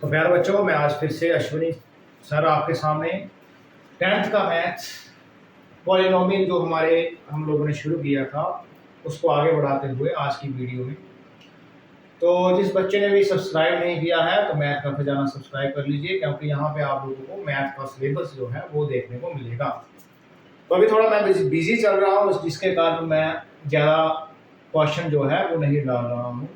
तो प्यारे बच्चों, मैं आज फिर से अश्विनी सर आपके सामने 10th का मैथ्स पॉलिनोमियल जो हम लोगों ने शुरू किया था उसको आगे बढ़ाते हुए आज की वीडियो में। तो जिस बच्चे ने भी सब्सक्राइब नहीं किया है तो मैथ का खजाना सब्सक्राइब कर लीजिए, क्योंकि यहाँ पे आप लोगों को मैथ का सिलेबस जो है वो देखने को मिलेगा। तो अभी थोड़ा मैं बिजी चल रहा हूँ, जिसके कारण मैं ज़्यादा क्वेश्चन जो है वो नहीं डाल रहा हूँ।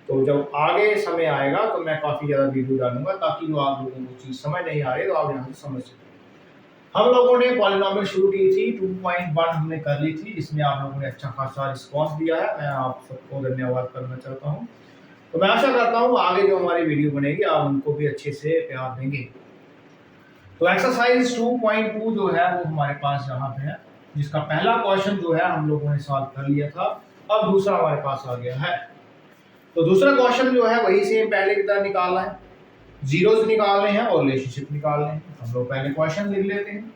तो जब आगे समय आएगा तो मैं काफ़ी ज़्यादा वीडियो डालूंगा, ताकि जो आप लोगों को चीज़ समझ नहीं आ रही तो आप यहाँ से समझ सकें। हम लोगों ने पॉलिनोमियल शुरू की थी, 2.1 हमने कर ली थी, जिसमें आप लोगों ने अच्छा खासा रिस्पॉन्स दिया है। मैं आप सबको धन्यवाद करना चाहता हूँ। तो मैं आशा करता हूँ आगे जो हमारी वीडियो बनेगी आप उनको भी अच्छे से प्यार देंगे। तो एक्सरसाइज 2.2 जो है वो हमारे पास यहाँ पे है, जिसका पहला क्वेश्चन जो है हम लोगों ने सॉल्व कर लिया था। अब दूसरा हमारे पास आ गया है। तो दूसरा क्वेश्चन जो है वही सेम पहले की तरह निकालना है, जीरोस निकालने हैं और रिलेशनशिप निकालने हैं। हम लोग पहले क्वेश्चन लिख लेते हैं।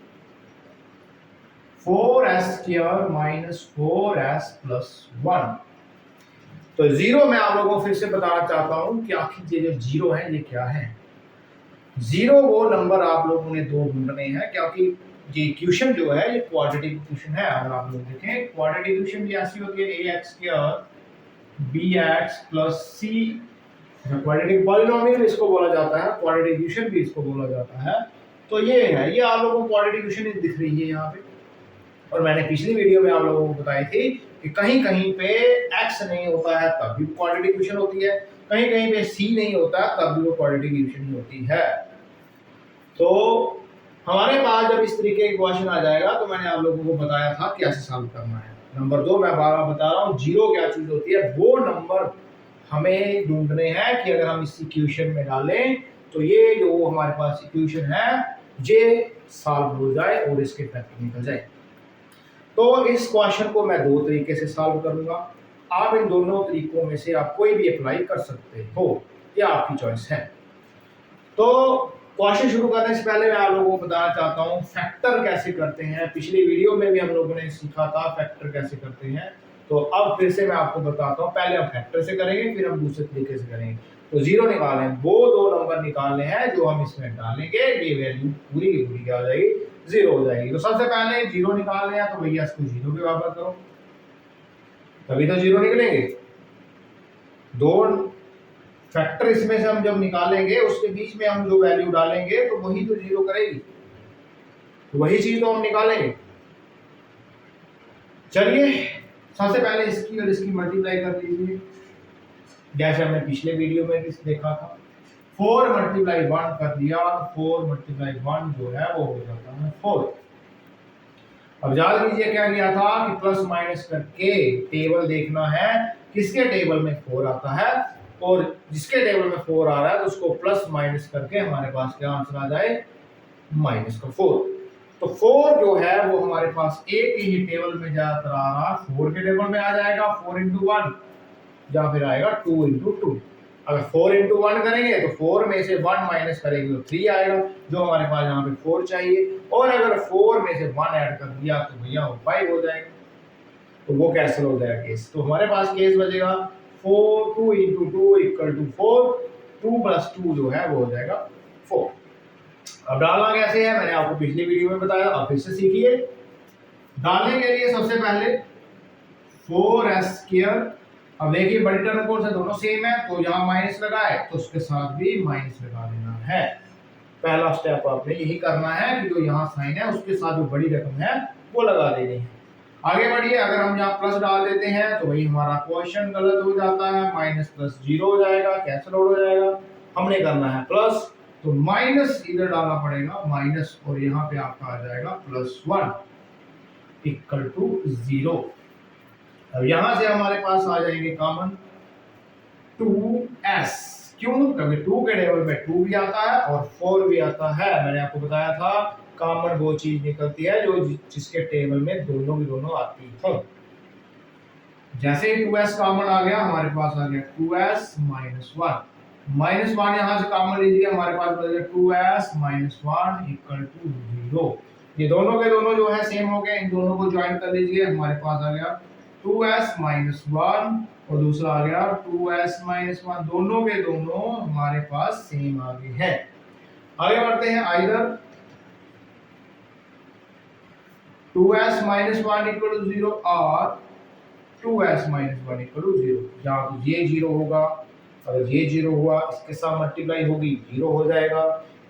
4s² minus 4s plus 1। तो जीरो मैं आप लोगों को फिर से बताना चाहता हूं कि आखिर ये जो जीरो है ये क्या है। जीरो वो नंबर आप लोगों ने दो ढूंढने हैं, क्योंकि ये इक्वेशन जो है ये क्वाड्रेटिक इक्वेशन है। अगर आप लोग देखें क्वाड्रेटिक इक्वेशन भी ऐसी होती है, ax² bx plus c। Quadratic polynomial इसको बोला जाता है, क्वाड्रेटिक इक्वेशन भी इसको बोला जाता है। तो ये है, ये आप लोगों को क्वाड्रेटिक इक्वेशन दिख रही है यहाँ पे। और मैंने पिछली वीडियो में आप लोगों को बताई थी कि कहीं कहीं पे x नहीं होता है तब भी क्वाड्रेटिक इक्वेशन होती है, कहीं कहीं पे c नहीं होता है तब भी वो क्वाड्रेटिक इक्वेशन ही होती है। तो हमारे पास जब इस तरीके का क्वेश्चन आ जाएगा तो मैंने आप लोगों को बताया था कैसे सॉल्व करना है। नंबर 2 मैं बार बार बता रहा हूँ, जीरो क्या चीज होती है, वो नंबर हमें ढूंढने हैं कि अगर हम इस इक्वेशन में डालें तो ये जो हमारे पास इक्वेशन है ये सॉल्व हो जाए और इसके फैक्टर निकल जाए। तो इस क्वेश्चन को मैं दो तरीके से सॉल्व करूंगा। आप इन दोनों तरीकों में से आप कोई भी अप्लाई कर सकते हो, ये आपकी चॉइस है। तो क्वेश्चन शुरू करने से पहले मैं आप लोगों को बताना चाहता हूँ फैक्टर कैसे करते हैं। पिछली वीडियो में भी हम लोगों ने सीखा था फैक्टर कैसे करते हैं, तो अब फिर से मैं आपको बताता हूँ। पहले हम फैक्टर से करेंगे, फिर हम दूसरे तरीके से करेंगे। तो जीरो निकालने, वो दो नंबर निकालने हैं जो हम इसमें डालेंगे, ये वैल्यू पूरी की पूरी क्या हो जाएगी, जीरो हो जाएगी। तो सबसे पहले जीरो निकालने हैं, तो भैया इसको जीरो के बराबर करो, तभी तो जीरो निकलेंगे। दो फैक्टर इसमें से हम जब निकालेंगे उसके बीच में हम जो वैल्यू डालेंगे तो वही तो जीरो करेगी, तो वही चीज तो हम निकालेंगे। चलिए सबसे पहले इसकी और इसकी मल्टीप्लाई कर लीजिए, जैसे हमने पिछले वीडियो में भी देखा था। 4 मल्टीप्लाई 1 कर दिया, 4 मल्टीप्लाई 1 जो है वो हो जाता है 4। अब याद लीजिए क्या किया था कि प्लस माइनस करके टेबल देखना है किसके टेबल में 4 आता है, और जिसके टेबल में 4 आ रहा है तो उसको प्लस माइनस करके हमारे पास क्या आंसर आ जाए, माइनस का 4। तो 4 जो है वो हमारे पास एक ही टेबल में ज्यादातर आ रहा, 4 के टेबल में आ जाएगा 4 into 1, या फिर आएगा 2 into 2। अगर 4 into 1 करेंगे तो 4 में से 1 माइनस करेंगे तो 3 आएगा, जो हमारे पास यहाँ पे 4 चाहिए। और अगर 4 में से 1 ऐड कर दिया तो भैया वो 5 हो जाएगा, तो वो कैंसिल हो जाएगा केस। तो हमारे पास केस बचेगा 4 2 into 2 इक्वल टू 4, 2 प्लस 2 जो है वो हो जाएगा 4। अब डालना कैसे है मैंने आपको पिछली वीडियो में बताया, अब फिर से सीखिए। डालने के लिए सबसे पहले 4s², अब देखिए बड़ी टर्म कौन से दोनों सेम है, तो यहाँ माइनस लगाए तो उसके साथ भी माइनस लगा देना है। पहला स्टेप आपने यही करना है कि जो यहाँ साइन है उसके साथ जो बड़ी रकम है वो लगा देनी है। आगे बढ़िए, अगर हम यहाँ प्लस डाल देते हैं तो वही हमारा क्वेश्चन गलत हो जाता है, माइनस प्लस जीरो हो जाएगा, कैंसिल हो जाएगा। हमने करना है प्लस, तो माइनस इधर डालना पड़ेगा माइनस, और यहाँ पे आपका आ जाएगा +1 इक्वल टू 0। अब यहां से हमारे पास आ जाएंगे कॉमन 2s, क्यों, क्योंकि 2 के टेबल में 2 भी आता है और 4 भी आता है। मैंने आपको बताया था कॉमन वो चीज निकलती है जो जिसके टेबल में दोनों की दोनों आती हो। जैसे ही 2s कॉमन आ गया हमारे पास आ गया 2s माइनस 1 यहाँ से कॉमन लीजिए, हमारे पास बच गया 2s माइनस 1 इक्वल टू 0। ये दोनों के दोनों जो है सेम हो गए, इन दोनों को ज्वाइन कर लीजिए, हमारे पास आ गया 2s माइनस वन और दूसरा आ गया 2s माइनस वन, दोनों के दोनों हमारे पास सेम आ गए हैं। आगे बढ़ते हैं, either 2s minus one equal to zero और 2s minus one equal to zero. जहाँ तो ये जीरो होगा, अगर ये जीरो हुआ इसके साथ मल्टीप्लाई होगी जीरो हो जाएगा,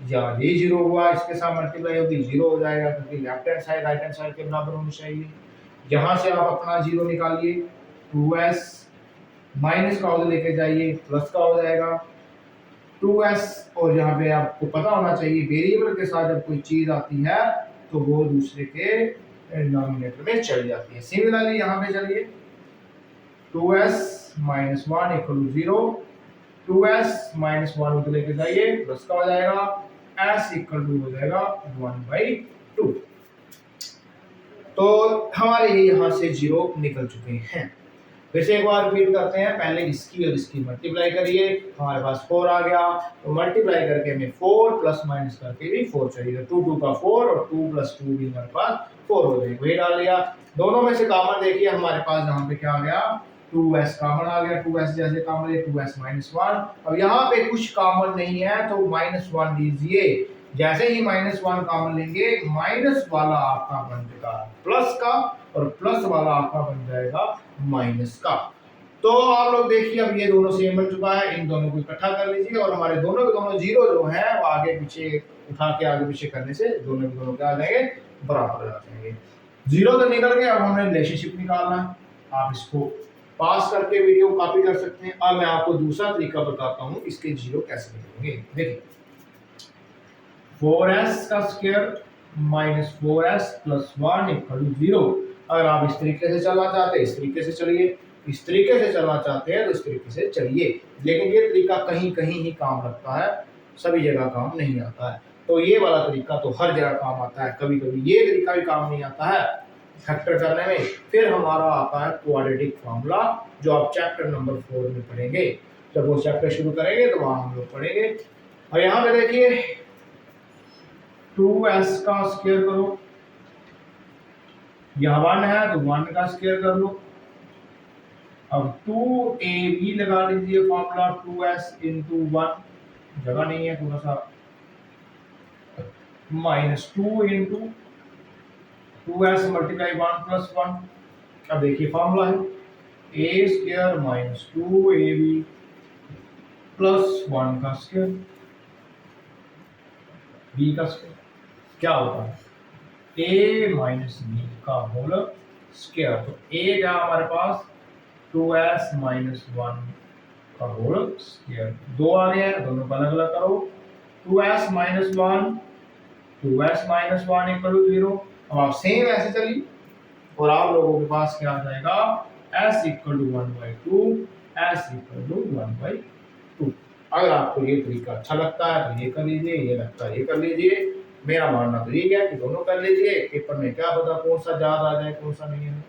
या ये जीरो हुआ इसके साथ मल्टीप्लाई होगी जीरो हो जाएगा, क्योंकि left hand side right hand side के बराबर होनी चाहिए। यहाँ से आप अपना जीरो निकालिए, 2s माइनस का उधर लेके जाइए प्लस का हो जाएगा 2s, और यहाँ पे आपको पता होना चाहिए वेरिएबल के साथ जब कोई चीज आती है तो वो दूसरे के डिनोमिनेटर में चली जाती है। सिमिलरली यहाँ पे चलिए 2s minus one equal to zero, 2s minus one उधर लेके जाइए प्लस का हो जाएगा, s इक्वल टू हो जाएगा 1/2। तो हमारे ये यहाँ से जीरो निकल चुके हैं। फिर से एक बार रिपीट करते हैं, पहले इसकी और इसकी मल्टीप्लाई करिए, हमारे पास 4 आ गया, तो मल्टीप्लाई करके हमें 4 प्लस माइनस करके भी 4 चाहिए, 2 2 का 4 और 2 प्लस 2 भी हमारे पास 4 हो जाएगा, वही डाल लिया। दोनों में से कॉमन देखिए हमारे पास यहाँ पे क्या आ गया, 2s कॉमन आ गया, 2s जैसे कॉमन है 2s माइनस वन। अब यहाँ पे कुछ कॉमन नहीं है तो -1 लीजिए, जैसे ही -1 कॉमन लेंगे माइनस वाला आपका बन जाएगा प्लस का और प्लस वाला आपका बन जाएगा माइनस का। तो आप लोग देखिए अब ये दोनों सेम बन चुका है, इन दोनों को इकट्ठा कर लीजिए और हमारे दोनों के दोनों जीरो जो है वो आगे पीछे उठा के आगे पीछे करने से दोनों के दोनों क्या आ जाएंगे, बराबर आ जाएंगे। जीरो तो निकल गए, अब हमें रिलेशनशिप निकालना है। आप इसको पास करके वीडियो कॉपी कर सकते हैं। अब मैं आपको दूसरा तरीका बताता हूँ इसके जीरो कैसे निकलेंगे। देखिए 4s का square minus 4s plus 1 equal to 0। अगर आप इस तरीके से चलना चाहते हैं इस तरीके से चलिए, इस तरीके से चलना चाहते हैं तो इस तरीके से चलिए, लेकिन ये तरीका कहीं कहीं ही काम लगता है, सभी जगह काम नहीं आता है। तो ये वाला तरीका तो हर जगह काम आता है, कभी कभी ये तरीका भी काम नहीं आता है फैक्टर करने में। फिर हमारा आता है क्वाड्रेटिक फार्मूला, जो आप चैप्टर नंबर 4 में पढ़ेंगे। जब वो चैप्टर शुरू करेंगे तो वहां हम लोग पढ़ेंगे। और यहाँ पे देखिए 2s का स्क्वायर करो, यहाँ 1 है तो 1 का स्क्वायर कर लो। अब 2ab लगा लीजिए फॉर्मूला, 2s इंटू 1, जगह नहीं है थोड़ा सा, minus 2 into 2s multiply 1 plus 1। अब देखिए फॉर्मूला है a square minus 2ab plus 1 का स्क्वायर b का स्क्वायर, क्या होता है a माइनस b का होल स्क्वायर। तो a क्या हमारे पास 2s माइनस 1 का होल स्क्वायर, दो आ गया, दोनों को अलग अलग करो, 2s minus 1 2s minus 1 equal to 0। अब आप सेम ऐसे चलिए और आप लोगों के पास क्या आ जाएगा, s equal to 1/2, s equal to 1/2। अगर आपको ये तरीका अच्छा लगता है तो ये कर लीजिए, ये लगता है ये कर लीजिए। मेरा मानना तो ये है कि दोनों कर लीजिए, पेपर में क्या पता कौन सा ज्यादा आ जाए कौन सा नहीं है।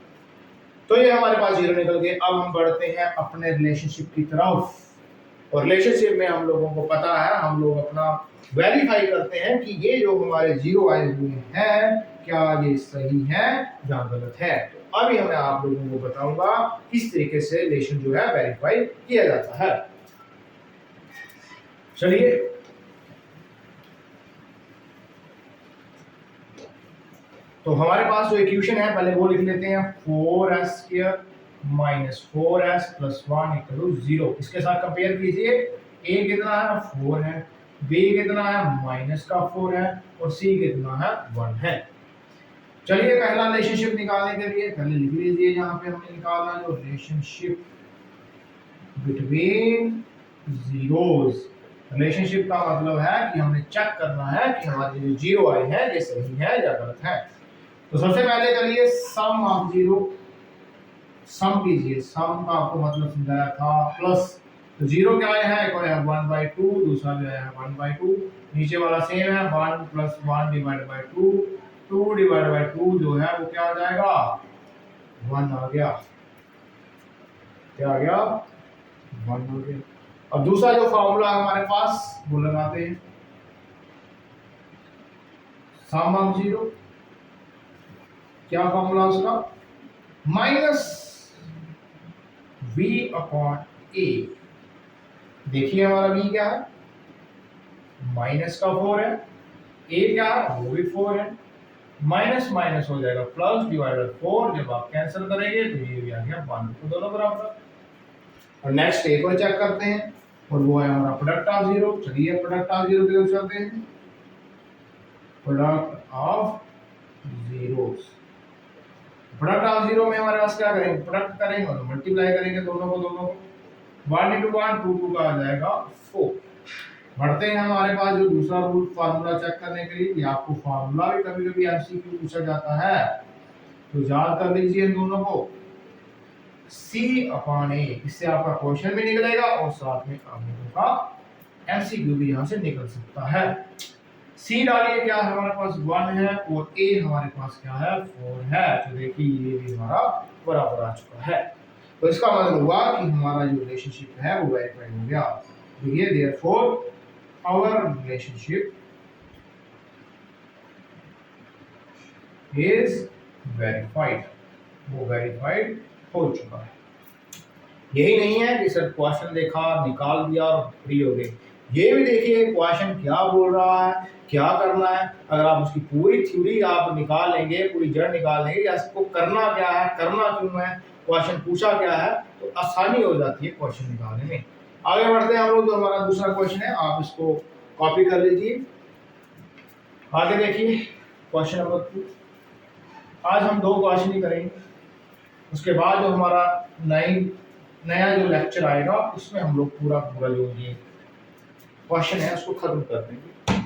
तो ये हमारे पास जीरो निकल गए। अब हम बढ़ते हैं अपने रिलेशनशिप की तरफ, और रिलेशनशिप में हम लोगों को पता है, हम लोग अपना वेरीफाई करते हैं कि ये जो हमारे जीरो आए हुए हैं क्या ये सही है या गलत है। तो अभी मैं आप लोगों को बताऊंगा किस तरीके से रिलेशन जो है वेरीफाई किया जाता है। चलिए तो हमारे पास जो इक्वेशन है पहले वो लिख लेते हैं, 4s square minus 4s plus 1 equal to 0। इसके साथ कंपेयर कीजिए, a कितना है 4 है, b कितना है माइनस का 4 है और c कितना है 1 है। चलिए पहला रिलेशनशिप निकालने के लिए पहले लिख लीजिए, यहाँ पे हमने निकाला जो रिलेशनशिप बिटवीन जीरोस। रिलेशनशिप का मतलब है कि हमने चेक करना है कि हमारे जो जीरो आए हैं ये सही है या गलत है। तो सबसे पहले चलिए सम ऑफ जीरो, सम कीजिए, सम का आपको मतलब समझाया था प्लस। तो जीरो क्या आया है, एक और है 1/2, दूसरा जो है 1/2, नीचे वाला सेम है 1 plus 1 divide by 2, 2 divide by 2 जो है वो क्या आ जाएगा 1 आ गया, क्या आ गया 1 आ गया। अब दूसरा जो फॉर्मूला हमारे पास वो लगाते हैं, सम ऑफ जीरो, क्या फॉर्मूला उसका माइनस v अपॉन a। देखिए हमारा v क्या है, माइनस का 4 है, a क्या है, वो भी 4 है, माइनस माइनस हो जाएगा प्लस, डिवाइडेड 4, जब आप कैंसिल करेंगे तो ये भी आ गया 1 को दोनों बराबर। और नेक्स्ट एक और चेक करते हैं, और वो है हमारा प्रोडक्ट ऑफ जीरो। चलिए प्रोडक्ट ऑफ जीरो की तरफ चलते हैं। Product of zeros, product of zero में हमारे पास क्या करेंगे, प्रोडक्ट करेंगे और मल्टीप्लाई करेंगे दोनों को 1 into 1 2 2 का आ जाएगा 4। बढ़ते हैं हमारे पास जो दूसरा रूल फार्मूला चेक करने के लिए, आपको फार्मूला भी कभी कभी एमसीक्यू पूछा जाता है, तो याद कर लीजिए इन दोनों को, c अपॉन a, इससे आपका क्वेश्चन भी निकलेगा और साथ में आप लोगों का एमसीक्यू भी यहाँ से निकल सकता है। c डालिए, क्या हमारे पास 1 है और a हमारे पास क्या है 4 है, तो देखिए ये भी हमारा बराबर आ चुका है। तो इसका मतलब हुआ कि हमारा जो रिलेशनशिप है वो वेरीफाई हो गया। तो ये therefore our relationship is verified, वो वेरीफाइड हो चुका है। यही नहीं है कि सर क्वेश्चन देखा निकाल दिया और फ्री हो गए, ये भी देखिए क्वेश्चन क्या बोल रहा है, क्या करना है। अगर आप उसकी पूरी थ्योरी आप निकाल लेंगे, पूरी जड़ निकाल लेंगे, या इसको करना क्या है, करना क्यों है, क्वेश्चन पूछा क्या है, तो आसानी हो जाती है क्वेश्चन निकालने में। आगे बढ़ते हैं हम लोग, जो हमारा दूसरा क्वेश्चन है आप इसको कॉपी कर लीजिए। आगे देखिए क्वेश्चन नंबर 2। आज हम 2 क्वेश्चन ही करेंगे, उसके बाद जो हमारा नया जो लेक्चर आएगा उसमें हम लोग पूरा जो ये क्वेश्चन है उसको खत्म कर देंगे।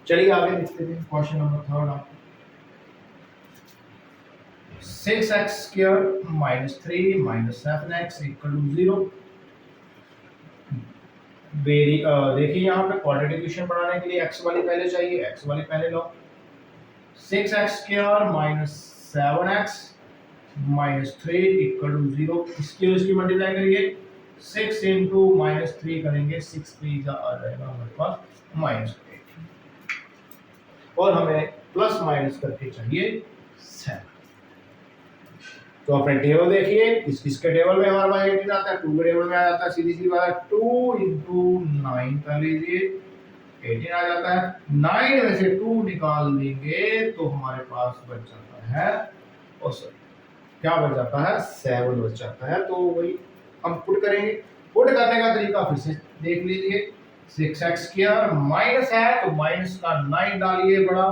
चलिए आगे देखते हैं क्वेश्चन नंबर 3 आपको। 6x square minus 3 minus 7x equal to 0। देखिए यहाँ पे क्वाड्रेटिक इक्वेशन बनाने के लिए x वाली पहले चाहिए, x वाली पहले लो। 6x square minus 7x minus 3 equal to 0। इसकी मल्टीप्लाई करिए, 6 into -3 करेंगे, 6 3 का आ जाएगा हमारे पास -8, और हमें प्लस माइनस करके चाहिए 7। तो अपने टेबल देखिए, इसके टेबल में हमारे पास 18 आता है, 2 के टेबल में आ जाता है, सीधी सी बात है 2 into 9 कर लीजिए, 18 आ जाता है। 9 में से 2 निकाल देंगे तो हमारे पास बच जाता है, और सॉरी क्या बच जाता है, 7 बच जाता है। तो वही हम पुट करेंगे। पुट करने का तरीका फिर से देख लीजिए, 6x स्क्वायर माइनस है तो माइनस का 9 डालिए बड़ा,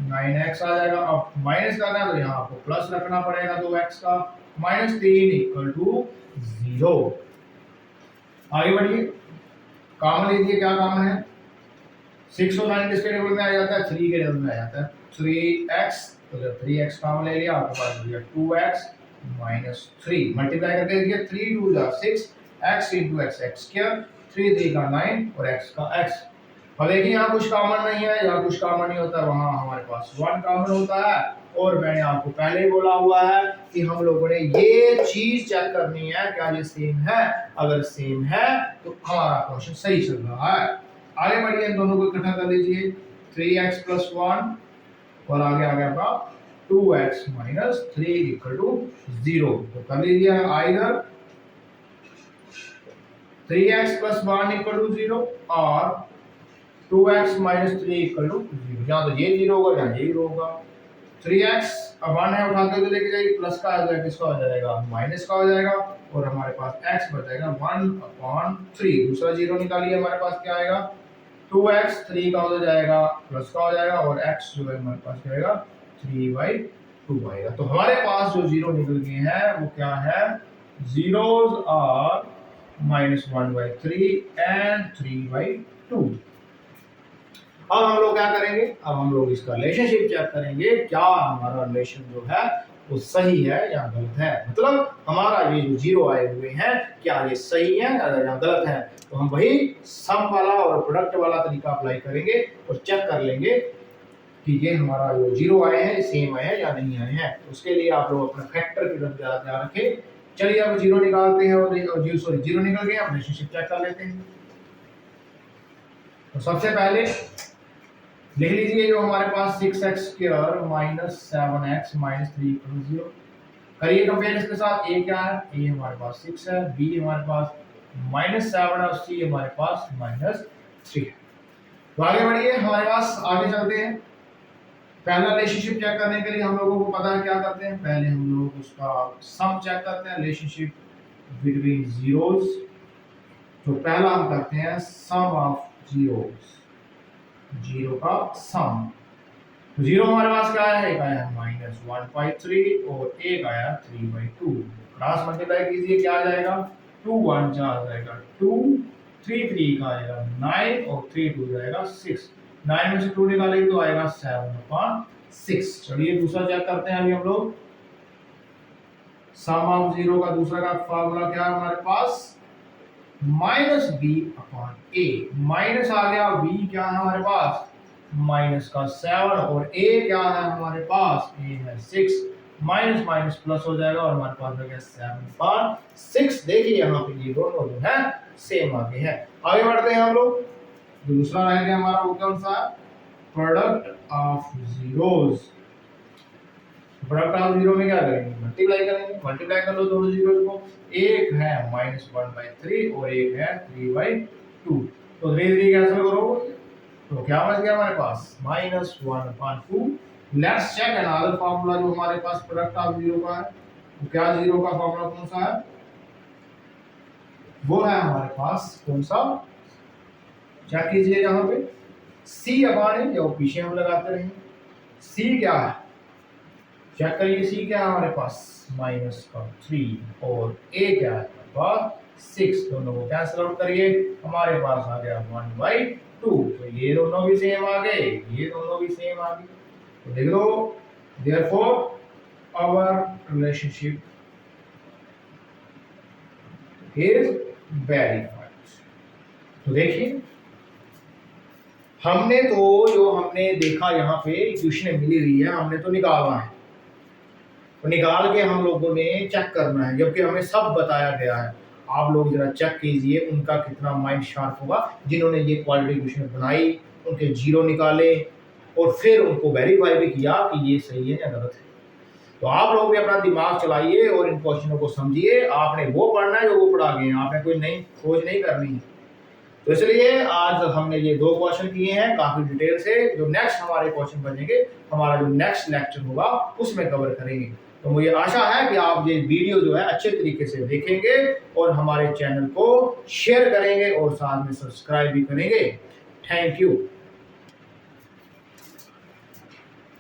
9x आ जाएगा। अब माइनस करना है तो यहाँ आपको प्लस रखना पड़ेगा 2x का, -3 इक्वल टू 0। आगे बढ़िए, कॉमन लीजिए, क्या कॉमन है, 6 और 9 किसके टेबल में आ जाता है, 3 के टेबल में आ जाता है, 3x, तो जब 3x कॉमन ले लिया आपके पास बच गया 2x -3, मल्टीप्लाई करके देखिए 3 2 जा 6, x into x x square, 3 3 का 9 और x का x। और देखिए यहाँ कुछ कॉमन नहीं है, यहाँ कुछ कॉमन नहीं होता, वहाँ हमारे पास 1 कॉमन होता है। और मैंने आपको पहले ही बोला हुआ है कि हम लोगों ने ये चीज चेक करनी है, क्या ये सेम है, अगर सेम है तो हमारा क्वेश्चन सही चल रहा है। आगे बढ़िए, इन दोनों को इकट्ठा कर लीजिए, 3x + 1 और आगे आ गया आपका 2x - 3 इक्वल टू 0। तो कर लीजिए आइदर 3x + 1 इक्वल टू 0 और 2x - 3 इक्वल टू 0। यहाँ तो ये 0 होगा, यहाँ ये 0 होगा। 3x अब 1 है, उठाते हुए लेके जाइए, प्लस का आ जाएगा, किसका हो जाएगा, माइनस का हो जाएगा, और हमारे पास x बच जाएगा 1/3। दूसरा 0 निकालिए, हमारे पास क्या आएगा, 2x 3 का हो जाएगा, प्लस का हो जाएगा, और x जो है हमारे पास क्या आएगा 3/2 आएगा। तो हमारे पास जो 0 निकल गए हैं वो क्या है, zeros are -1/3 and 3/2। अब हम लोग क्या करेंगे, अब हम लोग इसका रिलेशनशिप चेक करेंगे, क्या हमारा रिलेशन जो है वो सही है या गलत है। मतलब हमारा ये जो 0 आए हुए हैं क्या ये सही है या गलत है। तो हम वही सम वाला और प्रोडक्ट वाला तरीका अप्लाई करेंगे और चेक कर लेंगे कि ये हमारा जो 0 आए हैं सेम आए हैं या नहीं आए हैं। तो उसके लिए आप लोग अपने फैक्टर की तरफ ध्यान रखें। चलिए अब 0 निकालते हैं, और 0 निकल गए, अब रिलेशनशिप चेक कर लेते हैं। तो सबसे पहले लिख लीजिए जो हमारे पास 6x² - 7x - 3 = 0। करिए कंपेयर इसके साथ। ए क्या है, ए हमारे पास 6 है, बी हमारे पास -7 है और सी हमारे पास -3 है। तो आगे बढ़िए, हमारे पास आगे चलते हैं। पहला रिलेशनशिप चेक करने के लिए हम लोगों को पता है क्या करते हैं, पहले हम लोग उसका सम चेक करते हैं, रिलेशनशिप बिटवीन जीरोस। तो पहला हम करते हैं सम ऑफ जीरोस, जीरो का सम। जीरो हमारे पास क्या है, एक आया -1/3 और एक आया 3/2। क्रॉस मल्टीप्लाई कीजिए, क्या आ जाएगा, 2 1 जा जाएगा 2, 3 3 का आएगा 9 और 3 2 जाएगा 6। 9 में से 2 निकालेंगे तो आएगा 7/6। चलिए दूसरा चेक करते हैं अभी हम लोग। सम ऑफ जीरो का दूसरा का फार्मूला क्या है हमारे पास, -b/a। माइनस आ गया, b क्या है हमारे पास माइनस का 7 और a क्या है हमारे पास, a है 6। माइनस माइनस प्लस हो जाएगा और हमारे पास हो गया 7/6। देखिए यहाँ पे ये दोनों जो है सेम आगे है। आगे बढ़ते हैं हम लोग। दूसरा रह गया हमारा वो कौन सा, product of zeros. Product of zero में क्या करेंगे, मल्टीप्लाई करेंगे। मल्टीप्लाई कर लो दोनों जीरोस को, एक है -1/3 और एक है 3/2। तो 3 3 कैंसिल करो तो क्या बच गया हमारे पास, -1/2। लेट्स चेक अनदर फार्मूला जो हमारे पास प्रोडक्ट ऑफ जीरो का है। तो क्या जीरो का फार्मूला कौन सा है, वो है हमारे पास कौन सा, चेक कीजिए यहाँ पे C/A, जो पीछे हम लगाते रहे। C क्या है, चेक करिए, C क्या है हमारे पास -3 और A क्या है हमारे पास 6। दोनों को कैंसिल आउट करिए, हमारे पास आ गया 1/2। तो ये दोनों भी सेम आ गए, ये दोनों भी सेम आ गए। तो देख लो, therefore our relationship is verified। तो देखिए हमने तो जो हमने देखा यहाँ पे इक्वेशन मिली हुई है, हमने तो निकालना है। तो निकाल के हम लोगों ने चेक करना है, जबकि हमें सब बताया गया है। आप लोग जरा चेक कीजिए उनका कितना माइंड शार्प होगा, जिन्होंने ये क्वालिटी इक्वेशन बनाई, उनके जीरो निकाले और फिर उनको वेरीफाई भी किया कि ये सही है या गलत है। तो आप लोग भी अपना दिमाग चलाइए और इन क्वेश्चनों को समझिए। आपने वो पढ़ना है जो वो पढ़ा गए हैं, आपने कोई नई खोज नहीं करनी है। तो इसलिए आज हमने ये 2 क्वेश्चन किए हैं काफी डिटेल से। जो नेक्स्ट हमारे क्वेश्चन बनेंगे, हमारा जो नेक्स्ट लेक्चर होगा उसमें कवर करेंगे। तो मुझे आशा है कि आप ये वीडियो जो है अच्छे तरीके से देखेंगे और हमारे चैनल को शेयर करेंगे और साथ में सब्सक्राइब भी करेंगे। Thank you.